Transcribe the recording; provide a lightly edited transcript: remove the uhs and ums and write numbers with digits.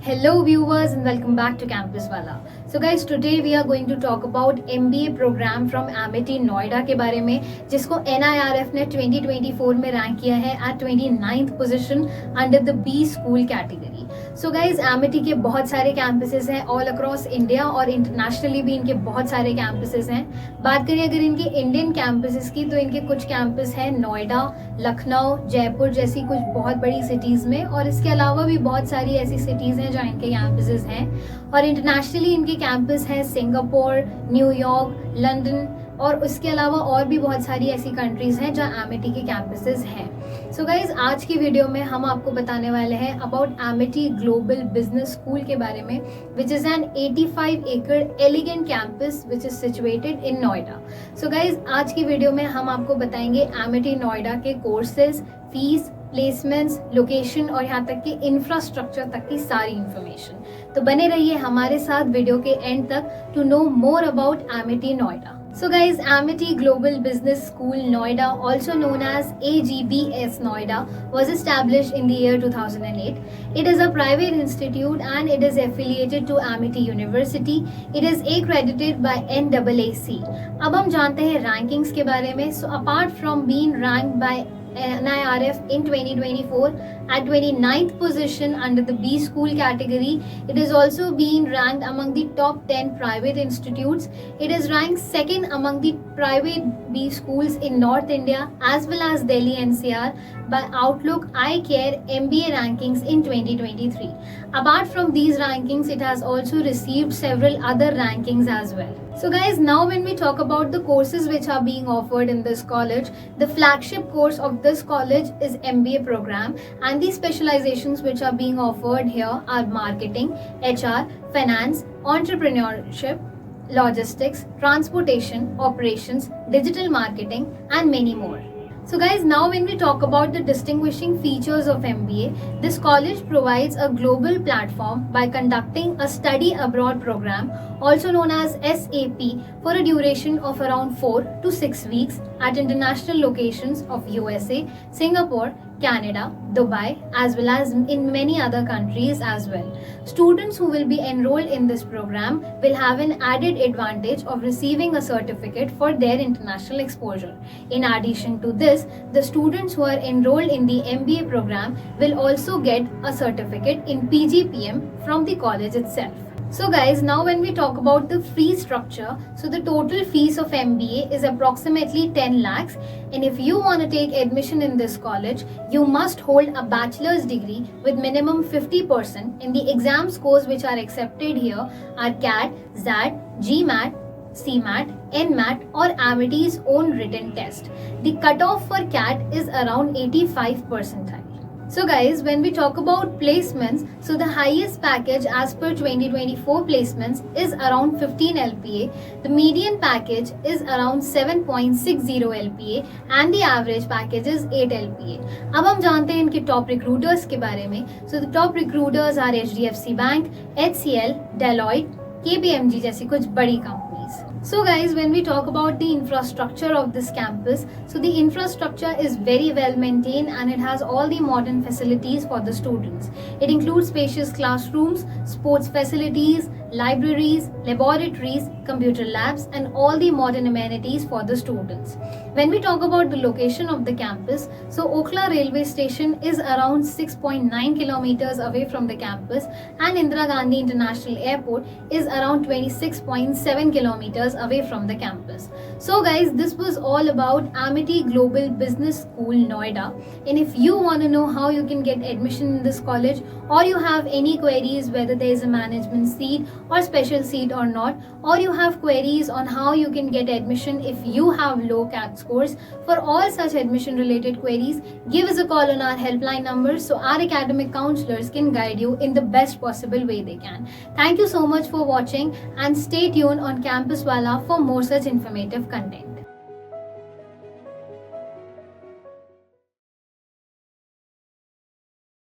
Hello viewers and welcome back to Campus Wala. So guys, today we are going to talk about MBA program from Amity Noida के बारे में, जिसको NIRF ने 2024 में rank किया है at 29th position under the B school category. So guys, Amity के बहुत सारे कैंपसेस हैं all across India और इंटरनेशनली भी इनके बहुत सारे कैंपसेस हैं. बात करें अगर इनके इंडियन कैंपसेस की, तो इनके कुछ कैंपस हैं नोएडा, लखनऊ, जयपुर जैसी कुछ बहुत बड़ी सिटीज़ में, और इसके अलावा भी बहुत सारी ऐसी सिटीज़ हैं जहाँ इनके कैंपसेस हैं. और इंटरनेशनली इनके कैंपस हैं सिंगापुर, न्यूयॉर्क, लंदन, और उसके अलावा और भी बहुत सारी ऐसी कंट्रीज़ हैं जहाँ एमिटी के कैंपसेस हैं. सो गाइज, आज की वीडियो में हम आपको बताने वाले हैं about Amity global business school के बारे में, विच इज़ एन 85 एकड़ elegant campus which is situated in Noida. So guys, आज की वीडियो में हम आपको बताएंगे एमिटी नोएडा के कोर्सेज, फीस, प्लेसमेंट्स, लोकेशन और यहाँ तक कि इंफ्रास्ट्रक्चर तक की सारी इंफॉर्मेशन. तो बने रहिए हमारे साथ वीडियो के एंड तक to know more about Amity Noida. So guys, Amity Global Business School Noida, also known as AGBS Noida, was established in the year 2008. It is a private institute and it is affiliated to Amity University. It is accredited by NAAC. अब हम जानते हैं rankings के बारे में. So apart from being ranked by NIRF in 2024 at 29th position under the B school category, it is also being ranked among the top 10 private institutes. It is ranked second among the private B schools in North India as well as Delhi NCR by Outlook iCare MBA rankings in 2023. Apart from these rankings, it has also received several other rankings as well. So guys, now when we talk about the courses which are being offered in this college, the flagship course of this college is MBA program, and the specializations which are being offered here are marketing, HR, finance, entrepreneurship, logistics, transportation, operations, digital marketing, and many more. So guys, now when we talk about the distinguishing features of MBA, this college provides a global platform by conducting a study abroad program, also known as SAP, for a duration of around 4 to 6 weeks at international locations of USA, Singapore, Canada, Dubai, as well as in many other countries as well. Students who will be enrolled in this program will have an added advantage of receiving a certificate for their international exposure. In addition to this, the students who are enrolled in the MBA program will also get a certificate in PGPM from the college itself. So guys, now when we talk about the fee structure, so the total fees of MBA is approximately 10 lakhs, and if you want to take admission in this college, you must hold a bachelor's degree with minimum 50%, and the exam scores which are accepted here are CAT, ZAT, GMAT, CMAT, NMAT or Amity's own written test. The cutoff for CAT is around 85 percentile. So guys, when we talk about placements, so the highest package as per 2024 placements is around 15 LPA, the median package is around 7.60 LPA and the average package is 8 LPA. अब हम जानते हैं इनके top recruiters के बारे में. So the top recruiters are HDFC Bank, HCL, Deloitte, KPMG जैसी कुछ बड़ी companies. So guys, when we talk about the infrastructure of this campus, so the infrastructure is very well maintained and it has all the modern facilities for the students. It includes spacious classrooms, sports facilities, libraries, laboratories, computer labs and all the modern amenities for the students. When we talk about the location of the campus, so Okhla railway station is around 6.9 kilometers away from the campus and Indira Gandhi International Airport is around 26.7 kilometers away from the campus. So guys, this was all about Amity Global Business School Noida, and if you want to know how you can get admission in this college or you have any queries whether there is a management seat or special seat or not, or you have queries on how you can get admission if you have low CAT scores, for all such admission related queries, give us a call on our helpline number so our academic counselors can guide you in the best possible way they can. Thank you so much for watching and stay tuned on Campus Wala for more such informative content.